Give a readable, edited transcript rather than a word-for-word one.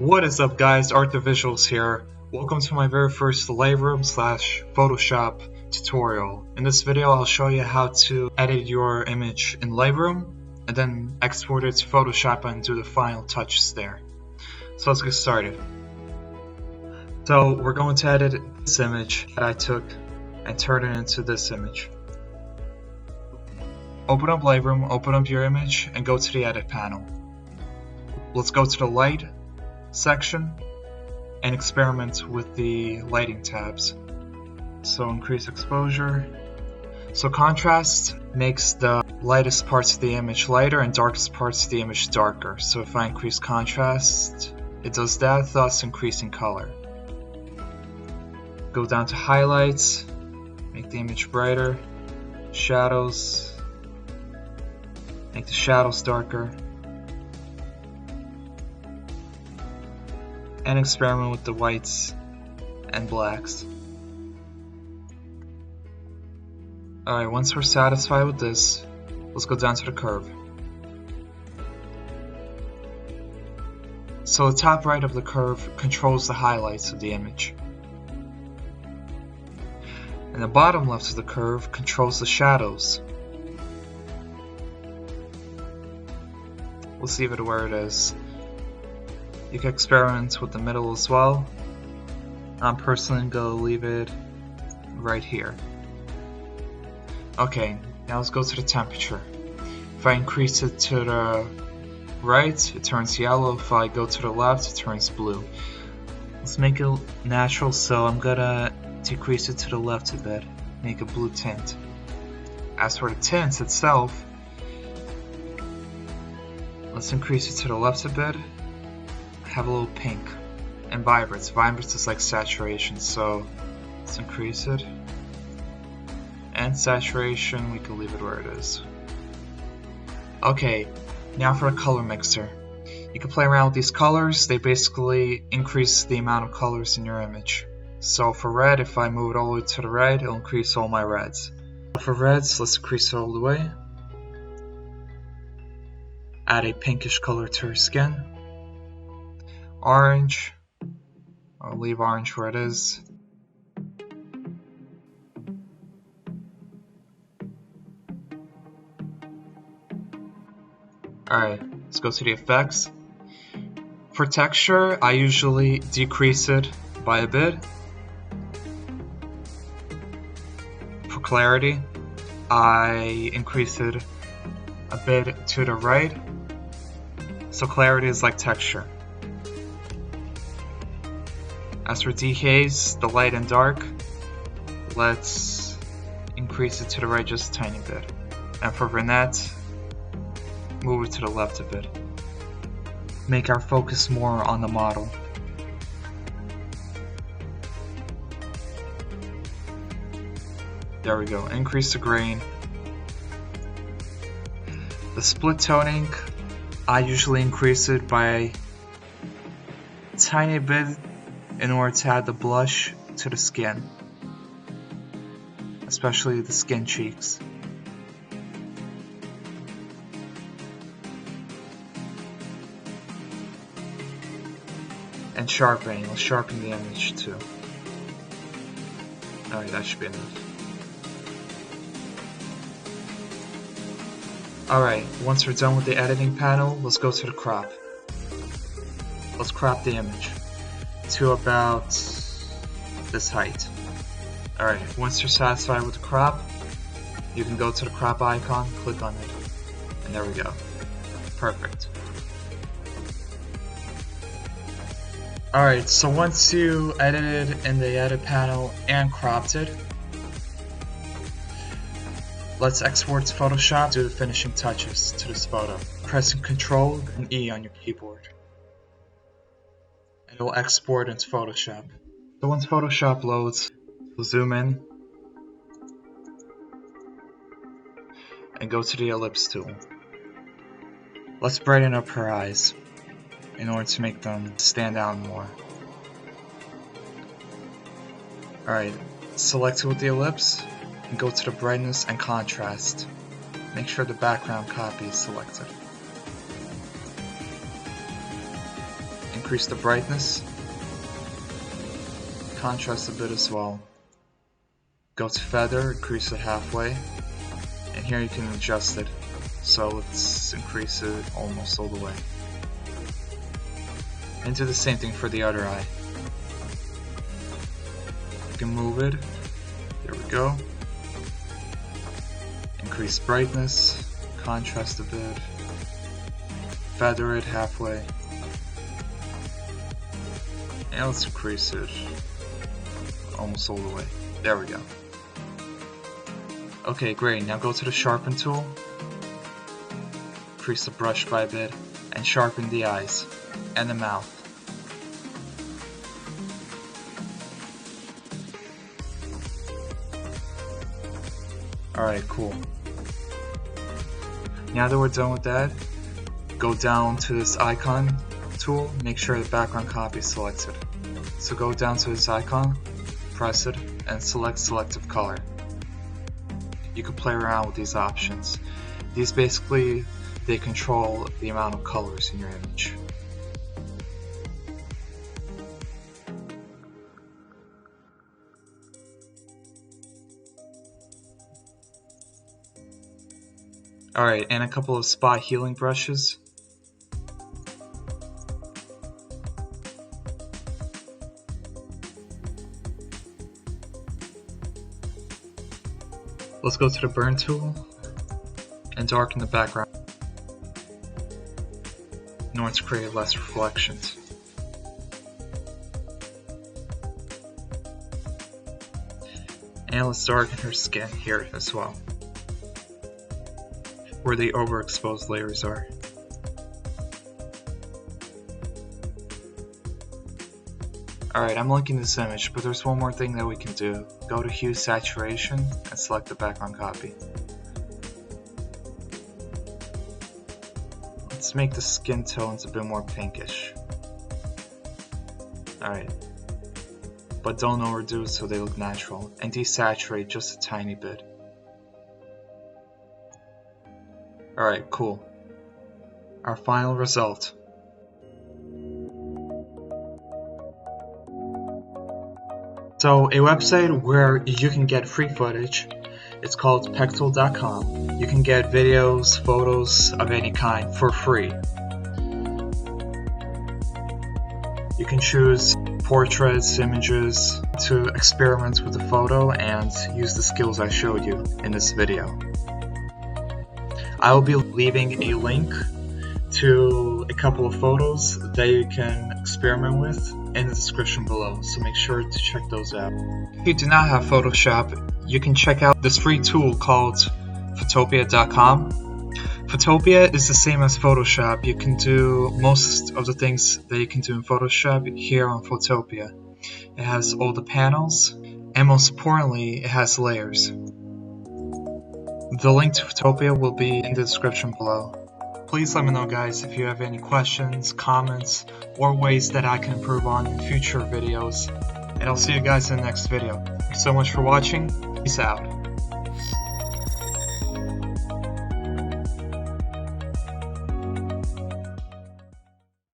What is up guys, Art the Visuals here. Welcome to my very first Lightroom / Photoshop tutorial. In this video I'll show you how to edit your image in Lightroom and then export it to Photoshop and do the final touches there. So let's get started. So we're going to edit this image that I took and turn it into this image. Open up Lightroom, open up your image and go to the edit panel. Let's go to the light section and experiment with the lighting tabs. So increase exposure. So contrast makes the lightest parts of the image lighter and darkest parts of the image darker. So if I increase contrast, it does that, thus increasing color. Go down to highlights, make the image brighter, shadows, make the shadows darker, and experiment with the whites and blacks. Alright, once we're satisfied with this, let's go down to the curve. So the top right of the curve controls the highlights of the image. And the bottom left of the curve controls the shadows. Let's leave it where it is. You can experiment with the middle as well. I'm personally going to leave it right here. Okay, now let's go to the temperature. If I increase it to the right, it turns yellow. If I go to the left, it turns blue. Let's make it natural, so I'm going to decrease it to the left a bit, make a blue tint. As for the tint itself, let's increase it to the left a bit, have a little pink, and vibrance. Vibrance is like saturation, so let's increase it. And saturation, we can leave it where it is. Okay, now for a color mixer. You can play around with these colors. They basically increase the amount of colors in your image. So for red, if I move it all the way to the right, it'll increase all my reds. For reds, let's increase it all the way. Add a pinkish color to her skin. Orange, I'll leave orange where it is. Alright, let's go to the effects. For texture, I usually decrease it by a bit. For clarity, I increase it a bit to the right. So clarity is like texture. As for decays, the light and dark, let's increase it to the right just a tiny bit. And for vignette, move it to the left a bit. Make our focus more on the model. There we go, increase the grain. The split toning, I usually increase it by a tiny bit in order to add the blush to the skin, especially the skin cheeks. And sharpening, let's sharpen the image too. Alright, that should be enough. Alright, once we're done with the editing panel, let's go to the crop. Let's crop the image to about this height. Alright, once you're satisfied with the crop, you can go to the crop icon, click on it, and there we go. Perfect. Alright, so once you edited in the edit panel and cropped it, let's export to Photoshop, do the finishing touches to this photo. Pressing Ctrl and E on your keyboard. And it'll export into Photoshop. So once Photoshop loads, we'll zoom in and go to the ellipse tool. Let's brighten up her eyes in order to make them stand out more. Alright, select it with the ellipse and go to the brightness and contrast. Make sure the background copy is selected. increase the brightness, contrast a bit as well. Go to feather, increase it halfway, and here you can adjust it. So let's increase it almost all the way. And do the same thing for the other eye. You can move it. There we go. Increase brightness, contrast a bit, feather it halfway, and let's increase it almost all the way. There we go. Okay, great. Now go to the sharpen tool, increase the brush by a bit, and sharpen the eyes and the mouth. Alright, cool. Now that we're done with that, go down to this icon tool, make sure the background copy is selected. So go down to this icon, press it, and select selective color. You can play around with these options. These basically, they control the amount of colors in your image. Alright, and a couple of spot healing brushes. Let's go to the burn tool and darken the background in order to create less reflections. And let's darken her skin here as well, where the overexposed layers are. Alright, I'm liking this image, but there's one more thing that we can do. Go to Hue Saturation and select the background copy. Let's make the skin tones a bit more pinkish. Alright. But don't overdo it so they look natural, and desaturate just a tiny bit. Alright, cool. Our final result. So, a website where you can get free footage, it's called pexel.com. You can get videos, photos of any kind for free. You can choose portraits, images, to experiment with the photo and use the skills I showed you in this video. I will be leaving a link to a couple of photos that you can experiment with in the description below, so make sure to check those out. If you do not have Photoshop, you can check out this free tool called Photopea.com. Photopea is the same as Photoshop. You can do most of the things that you can do in Photoshop here on Photopea. It has all the panels, and most importantly, it has layers. The link to Photopea will be in the description below. Please let me know, guys, if you have any questions, comments, or ways that I can improve on in future videos. And I'll see you guys in the next video. Thanks so much for watching. Peace out.